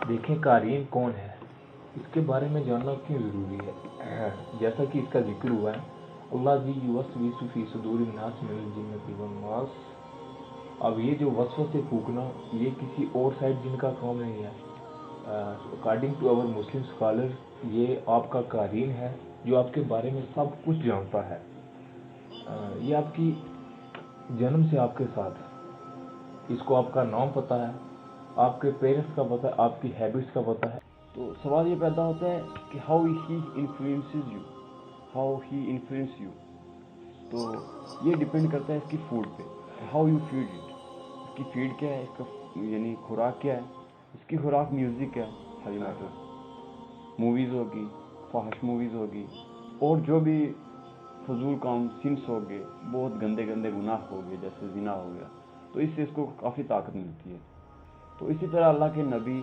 دیکھیں قارئین کون ہے، اس کے بارے میں جاننا کیوں ضروری ہے؟ جیسا کہ اس کا ذکر ہوا ہے، اللہ جی یوسوس فی صدور الناس من الجنۃ والناس۔ اب یہ جو وسوسے پھونکنا یہ کسی اور سائڈ جن کا کام نہیں ہے۔ اکارڈنگ ٹو اور مسلم اسکالر یہ آپ کا قارئین ہے جو آپ کے بارے میں سب کچھ جانتا ہے۔ یہ آپ کی جنم سے آپ کے ساتھ ہے، اس کو آپ کا نام پتہ ہے، آپ کے پیرنٹس کا پتہ ہے، آپ کی ہیبٹس کا پتہ ہے۔ تو سوال یہ پیدا ہوتا ہے کہ how he influences you, how he influence you. تو یہ ڈپینڈ کرتا ہے اس کی فوڈ پہ، ہاؤ یو فیڈ اٹ۔ اس کی فیڈ کیا ہے، اس کا یعنی خوراک کیا ہے۔ اس کی خوراک میوزک ہے، ہری میٹر، موویز ہوگی، فحش موویز ہوگی، اور جو بھی فضول کام، سنس ہو گئے، بہت گندے گندے گناہ ہو گئے جیسے زنا ہو گیا، تو اس سے اس کو کافی طاقت ملتی ہے۔ تو اسی طرح اللہ کے نبی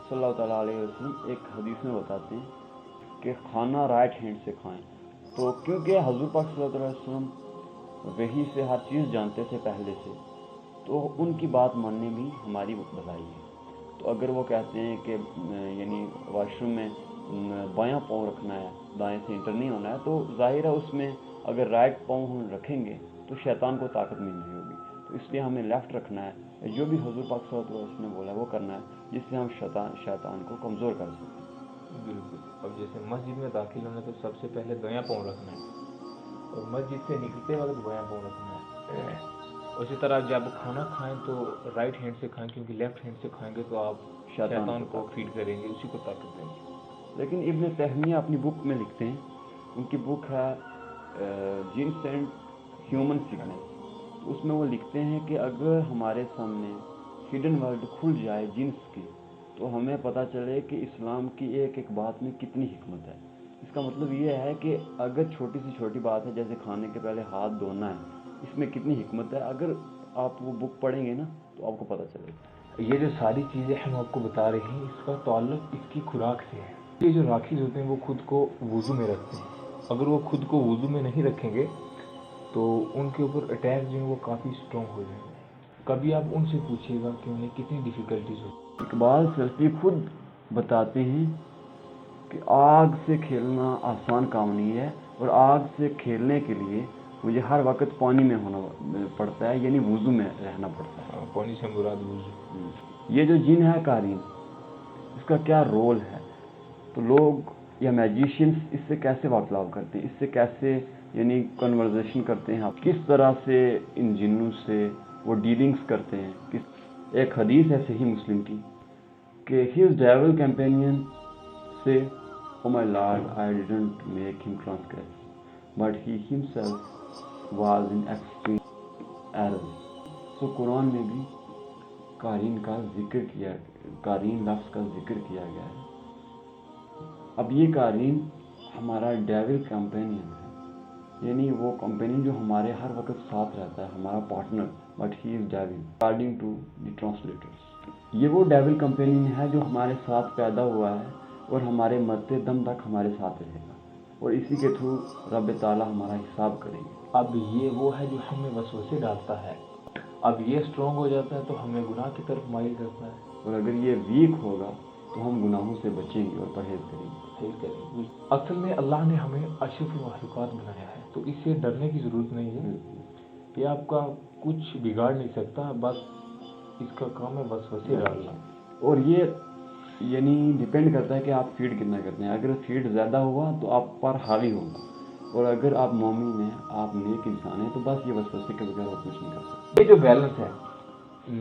صلی اللہ تعالیٰ علیہ وسلم ایک حدیث میں بتاتے ہیں کہ کھانا رائٹ ہینڈ سے کھائیں۔ تو کیونکہ حضور پاک صلی اللہ علیہ وسلم وحی سے ہر چیز جانتے تھے پہلے سے، تو ان کی بات ماننے میں ہماری بھلائی ہے۔ تو اگر وہ کہتے ہیں کہ یعنی واش روم میں بایاں پاؤں رکھنا ہے، دائیں سے انٹر نہیں ہونا ہے، تو ظاہر ہے اس میں اگر رائٹ پاؤں ہم رکھیں گے تو شیطان کو طاقت مل رہی ہوگی، تو اس لیے ہمیں لیفٹ رکھنا ہے، جو بھی حضور پاک صلی اللہ علیہ وسلم نے بولا ہے وہ کرنا ہے، جس سے ہم شیطان کو کمزور کر سکیں۔ بالکل۔ اب جیسے مسجد میں داخل ہونا تو سب سے پہلے دایاں پاؤں رکھنا ہے، اور مسجد سے نکلتے وقت بایاں پاؤں رکھنا ہے۔ اسی طرح جب کھانا کھائیں تو رائٹ ہینڈ سے کھائیں، کیونکہ لیفٹ ہینڈ سے کھائیں گے تو آپ شیطان کو فیڈ کریں گے، اسی کو طاقت دیں گے۔ لیکن ابن تیمیہ اپنی بک میں لکھتے ہیں، ان کی بک ہے جنس اینڈ ہیومن سکنس، تو اس میں وہ لکھتے ہیں کہ اگر ہمارے سامنے ہڈن ورلڈ کھل جائے جنس کی، تو ہمیں پتہ چلے کہ اسلام کی ایک ایک بات میں کتنی حکمت ہے۔ اس کا مطلب یہ ہے کہ اگر چھوٹی سی چھوٹی بات ہے جیسے کھانے کے پہلے ہاتھ دھونا ہے، اس میں کتنی حکمت ہے، اگر آپ وہ بک پڑھیں گے نا تو آپ کو پتہ چلے گا۔ یہ جو ساری چیزیں ہم آپ کو بتا رہے ہیں اس کا تعلق اس کی خوراک سے ہے۔ یہ جو راکھیز ہوتے ہیں وہ خود کو وضو میں رکھتے ہیں، اگر وہ خود کو وضو میں نہیں رکھیں گے تو ان کے اوپر اٹیک جو ہیں وہ کافی اسٹرانگ ہو جائیں گے۔ کبھی آپ ان سے پوچھیے گا کہ انہیں کتنی ڈیفیکلٹیز ہوتی۔ اقبال سلفی خود بتاتے ہیں کہ آگ سے کھیلنا آسان کام نہیں ہے، اور آگ سے کھیلنے کے لیے مجھے ہر وقت پانی میں ہونا پڑتا ہے، یعنی وضو میں رہنا پڑتا ہے۔ پانی سے مراد وضو۔ یہ جو جن ہے قارئین، اس کا کیا رول ہے؟ تو لوگ یا میجیشینس اس سے کیسے وارتلاب کرتے ہیں، اس سے کیسے یعنی کنورزیشن کرتے ہیں، کس طرح سے ان جنوں سے وہ ڈیلنگز کرتے ہیں۔ ایک حدیث ہے صحیح مسلم کی کہ his devil companion say, "Oh my Lord, I didn't make him transgress, but he himself was in extreme error." سو قرآن میں بھی قارئین کا ذکر کیا، قارئین لفظ کا ذکر کیا گیا ہے۔ اب یہ قارئین ہمارا ڈیول کمپینین ہے، یعنی وہ کمپینین جو ہمارے ہر وقت ساتھ رہتا ہے، ہمارا partner, but he is devil according to the translators. یہ وہ ڈیول کمپینین ہے جو ہمارے ساتھ پیدا ہوا ہے اور ہمارے مرتے دم تک ہمارے ساتھ رہے گا، اور اسی کے تھرو رب تعالیٰ ہمارا حساب کریں گے۔ اب یہ وہ ہے جو ہمیں وسوسے ڈالتا ہے، اب یہ اسٹرانگ ہو جاتا ہے تو ہمیں گناہ کی طرف مائل کرتا ہے، اور اگر یہ ویک ہوگا تو ہم گناہوں سے بچیں گے اور پرہیز کریں گے۔ اصل میں اللہ نے ہمیں اشرف المخلوقات بنایا ہے، تو اس سے ڈرنے کی ضرورت نہیں ہے۔ یہ آپ کا کچھ بگاڑ نہیں سکتا، بس اس کا کام ہے وسوسے ڈالنا۔ اور یہ یعنی ڈیپینڈ کرتا ہے کہ آپ فیڈ کتنا کرتے ہیں۔ اگر فیڈ زیادہ ہوا تو آپ پر حاوی ہوگا، اور اگر آپ مومن ہیں، آپ نیک انسان ہیں، تو بس یہ وسوسے کے بغیر اور کچھ نہیں کر سکتے۔ یہ جو بیلنس ہے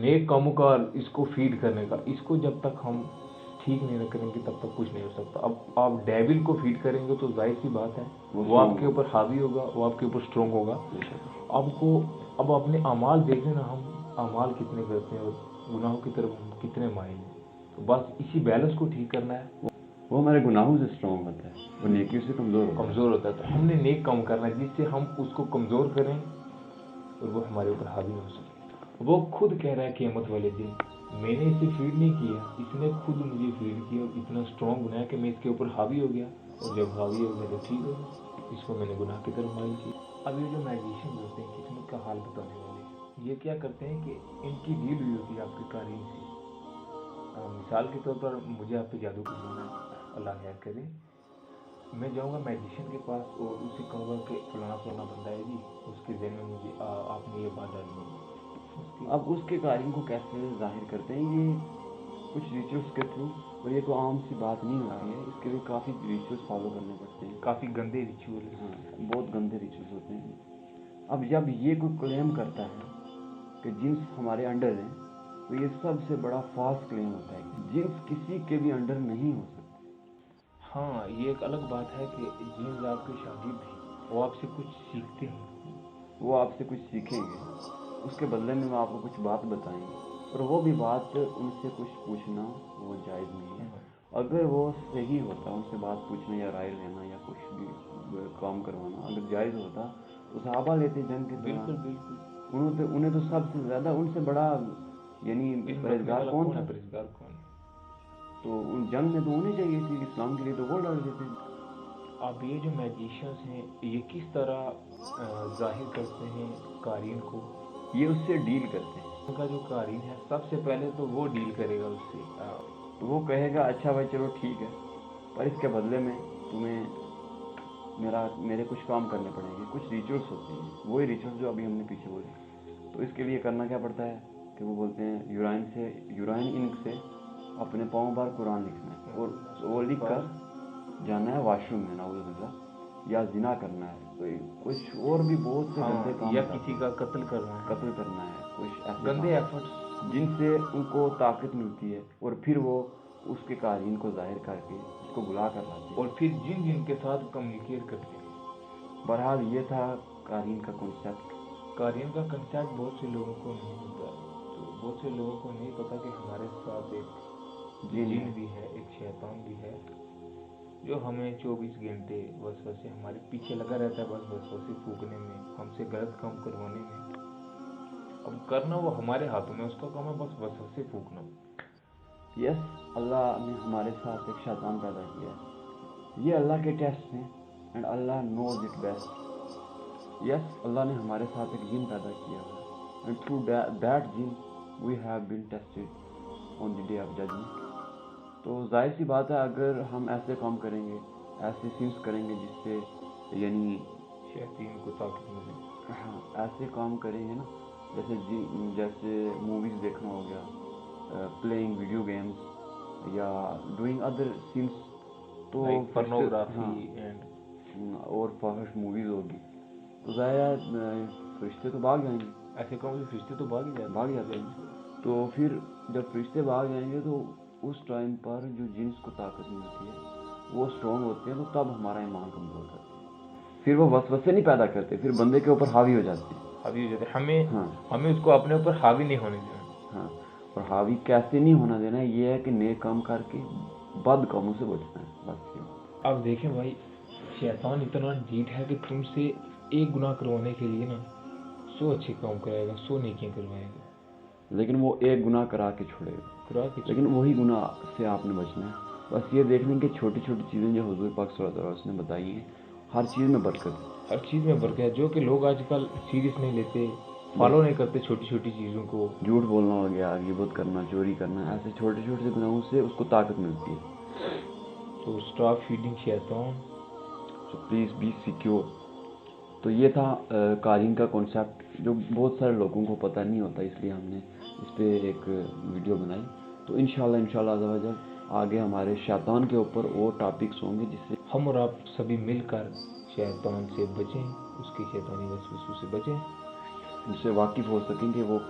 نیک کاموں کا اور اس کو فیڈ کرنے کا، اس کو جب تک ہم ٹھیک نہیں کریں گے تب تک کچھ نہیں ہو سکتا۔ اب آپ ڈیول کو فیڈ کریں گے تو ظاہر سی بات ہے وہ آپ کے اوپر حاوی ہوگا، وہ آپ کے اوپر اسٹرانگ ہوگا۔ اب اپنے اعمال دیکھیں نا، ہم اعمال کتنے کرتے ہیں اور گناہوں کی طرف ہم کتنے مائل ہیں، تو بس اسی بیلنس کو ٹھیک کرنا ہے۔ وہ ہمارے گناہوں سے اسٹرانگ ہوتا ہے، وہ نیکیوں سے کمزور ہوتا ہے۔ تو ہم نے نیک کام کرنا ہے جس سے ہم اس کو کمزور کریں اور وہ ہمارے اوپر حاوی ہو سکے۔ وہ خود کہہ رہا ہے قیامت والے دن میں نے اسے فیڈ نہیں کیا، اس نے خود مجھے فیڈ کیا اور اتنا اسٹرانگ بنایا کہ میں اس کے اوپر حاوی ہو گیا، اور جب حاوی ہو گیا تو ٹھیک ہو گیا، اس کو میں نے گناہ کی طرف مائل کیا۔ اب یہ جو میجیشین ہوتے ہیں قسمت کا حال بتانے والے، یہ کیا کرتے ہیں کہ ان کی ڈیل ہوئی ہوتی ہے آپ کے قارئین سے، مثال کے طور پر مجھے آپ پہ جادو کروانا ہے، اللہ خیر کرے، میں جاؤں گا میجیشین کے پاس اور اس سے کہوں گا کہ فلانا فلانا بندہ ہے جی، اس کے ذہن میں مجھے آپ نے یہ بات ڈالنی ہے۔ اب اس کے قائم کو کیسے ظاہر کرتے ہیں؟ یہ کچھ ریچولس کے تھرو، اور یہ تو عام سی بات نہیں ہوتی ہے، اس کے لیے کافی ریچولس فالو کرنے پڑتے ہیں، کافی گندے ریچول۔ ہاں بہت گندے ریچولس ہوتے ہیں۔ اب جب یہ کوئی کلیم کرتا ہے کہ جنس ہمارے انڈر ہیں، تو یہ سب سے بڑا فالس کلیم ہوتا ہے، جنس کسی کے بھی انڈر نہیں ہو سکتے۔ ہاں یہ ایک الگ بات ہے کہ جنس آپ کے شاگرد ہیں، وہ آپ سے کچھ سیکھتے ہیں، وہ آپ سے کچھ سیکھیں گے، اس کے بدلے میں وہ آپ کو کچھ بات بتائیں گے، اور وہ بھی بات ان سے کچھ پوچھنا وہ جائز نہیں ہے۔ اگر وہ صحیح ہوتا، ان سے بات پوچھنا یا رائے لینا یا کچھ بھی کام کروانا اگر جائز ہوتا تو صحابہ لیتے جنگ کے بالکل دوران۔ بالکل۔ انہیں تو سب سے زیادہ، ان سے بڑا یعنی علم رکھنے پرہیزگار والا کون ہے، تھا؟ پرہیزگار کون ہے؟ تو ان جنگ میں تو ہونے چاہیے تھی، اسلام کے لیے تو وہ لڑ رہے تھے۔ اب یہ جو میجیشینس ہیں یہ کس طرح ظاہر کرتے ہیں قارئین کو؟ یہ اس سے ڈیل کرتے ہیں۔ ان کا جو قارئین ہے سب سے پہلے تو وہ ڈیل کرے گا اس سے، وہ کہے گا اچھا بھائی چلو ٹھیک ہے، پر اس کے بدلے میں تمہیں میرے کچھ کام کرنے پڑیں گے، کچھ ریچولس ہوتے ہیں، وہی ریچولس جو ابھی ہم نے پیچھے بولے۔ تو اس کے لیے کرنا کیا پڑتا ہے کہ وہ بولتے ہیں یورائن انک سے اپنے پاؤں پر قرآن لکھنا ہے، اور وہ لکھ کر جانا ہے واش روم میں، نعوذ باللہ، یا زنا کرنا ہے، کچھ اور بھی بہت سے گندے کام یا ہوتے کسی ہیں، کا قتل کرنا ہے، قتل کرنا ہے، کچھ ایسے گندے کام ایفرٹس۔ جن سے ان کو طاقت ملتی ہے، اور پھر وہ اس کے قارئین کو ظاہر کر کے اس کو بلا کر لاتے ہیں۔ اور پھر جن کے ساتھ کمیونیکیٹ کرتے ہیں۔ بہرحال یہ تھا قارئین کا کنسیپٹ۔ قارئین کا کنسیپٹ بہت سے لوگوں کو نہیں ہوتا، تو بہت سے لوگوں کو نہیں پتا کہ ہمارے ساتھ ایک جن بھی ہے، ایک شیطان بھی ہے، جو ہمیں 24 گھنٹے وسوسے ہمارے پیچھے لگا رہتا ہے، بس وسوسے پھونکنے میں، ہم سے غلط کام کروانے میں۔ اب کرنا وہ ہمارے ہاتھوں میں، اس کا کام ہے بس وسوسے پھونکنا۔ یس، اللہ نے ہمارے ساتھ ایک شیطان پیدا کیا ہے، یہ اللہ کے ٹیسٹ ہیں، and Allah knows it best. Yes, Allah نے ہمارے ساتھ ایک جن پیدا کیا ہے، اینڈ تھرو دیٹ جن we have been tested on the day of judgment. تو ظاہر سی بات ہے، اگر ہم ایسے کام کریں گے، ایسے سینس کریں گے جس سے یعنی شیاطین کو طاقت ملے، ہاں ایسے کام کریں گے نا، جیسے موویز دیکھنا ہو گیا، پلئنگ ویڈیو گیمز، یا ڈوئنگ ادر سینس، تو پورنوگرافی اینڈ اور فحش موویز ہوگی، تو ظاہر ہے فرشتے تو بھاگ جائیں گے، ایسے کام سے فرشتے تو بھاگ جاتے ہیں۔ تو پھر جب فرشتے بھاگ جائیں گے تو اس ٹائم پر جو جنس کو طاقت ملتی ہے وہ اسٹرانگ ہوتے ہیں، تو تب ہمارا ایمان کمزور کرتے ہیں، پھر وہ وسوسے نہیں پیدا کرتے، پھر بندے کے اوپر حاوی ہو جاتے ہیں۔ ہمیں اس کو اپنے اوپر حاوی نہیں ہونے دینا۔ ہاں، اور حاوی کیسے نہیں ہونا دینا، یہ ہے کہ نیک کام کر کے بد کاموں سے بچنا ہے، بس یہ۔ اب دیکھیں بھائی، شیطان اتنا ڈھیٹ ہے کہ تم سے ایک گناہ کروانے کے لیے نا 100 اچھے کام کرائے گا، 100 نیکیاں کروائے گا، لیکن وہ ایک گناہ کرا کے چھوڑے گا، لیکن وہی گناہ سے آپ نے بچنا ہے۔ بس یہ دیکھ لیں کہ چھوٹی چھوٹی چیزیں جو حضور پاک صلی اللہ علیہ وسلم نے بتائی ہیں، ہر چیز میں برکت ہے، ہر چیز میں برکت ہے، جو کہ لوگ آج کل سیریس نہیں لیتے، فالو نہیں کرتے چھوٹی چھوٹی چیزوں کو۔ جھوٹ بولنا ہو گیا، غیبت کرنا، چوری کرنا، ایسے چھوٹے چھوٹے گناہوں سے اس کو طاقت ملتی ہے۔ تو اسٹاپ فیڈنگ شیطان، سو پلیز بی سیکیور۔ تو یہ تھا قارئین کا کانسیپٹ، جو بہت سارے لوگوں کو پتہ نہیں ہوتا، اس لیے ہم نے اس پہ ایک ویڈیو بنائی۔ تو انشاءاللہ عز و جل آگے ہمارے شیطان کے اوپر اور ٹاپکس ہوں گے، جس سے ہم اور آپ سبھی مل کر شیطان سے بچیں، اس کے شیطانی وسوسوں سے بچیں، اس سے واقف ہو سکیں کہ وہ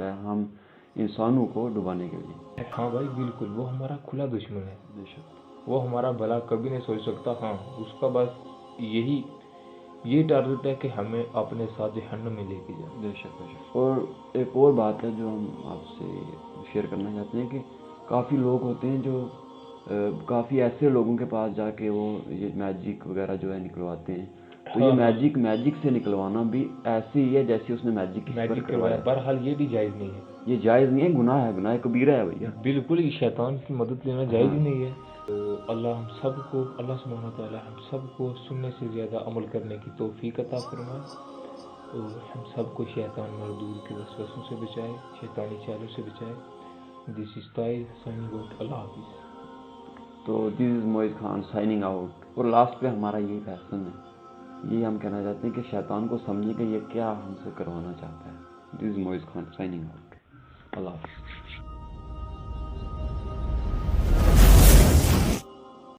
رہا ہے ہم انسانوں کو ڈبانے کے لیے۔ ہاں بھائی بالکل، وہ ہمارا کھلا دشمن ہے، بے شک، وہ ہمارا بھلا کبھی نہیں سوچ سکتا۔ ہاں اس کا بس یہ ٹارگٹ ہے کہ ہمیں اپنے ساتھ جہنم میں لے کے جائے۔ بے شک، بے شک۔ اور ایک اور بات ہے جو ہم آپ سے شیئر کرنا چاہتے ہیں، کہ کافی لوگ ہوتے ہیں جو کافی ایسے لوگوں کے پاس جا کے وہ یہ میجک وغیرہ جو ہے نکلواتے ہیں، تو یہ میجک سے نکلوانا بھی ایسے ہی ہے جیسے اس نے میجک کروایا، بہرحال یہ بھی جائز نہیں ہے، یہ جائز نہیں ہے، گناہ ہے، گناہ کبیرہ ہے بھیا، بالکل ہی شیطان کی مدد لینا جائز ہی نہیں ہے۔ اللہ سبحانہ تعالیٰ ہم سب کو سننے سے زیادہ عمل کرنے کی توفیق عطا فرمائے، اور ہم سب کو شیطان مردود کے وسوسوں سے بچائے، شیطانی چالوں سے بچائے۔ This is Tahir signing out. Allah Hafiz. تو دس از موئز خان سائننگ آؤٹ. اور لاسٹ پہ ہمارا یہی پیشن ہے, یہی ہم کہنا چاہتے ہیں کہ شیطان کو سمجھیں کہ یہ کیا ہم سے کروانا چاہتا ہے. دس از موئز خان سائننگ آؤٹ. اللہ حافظ.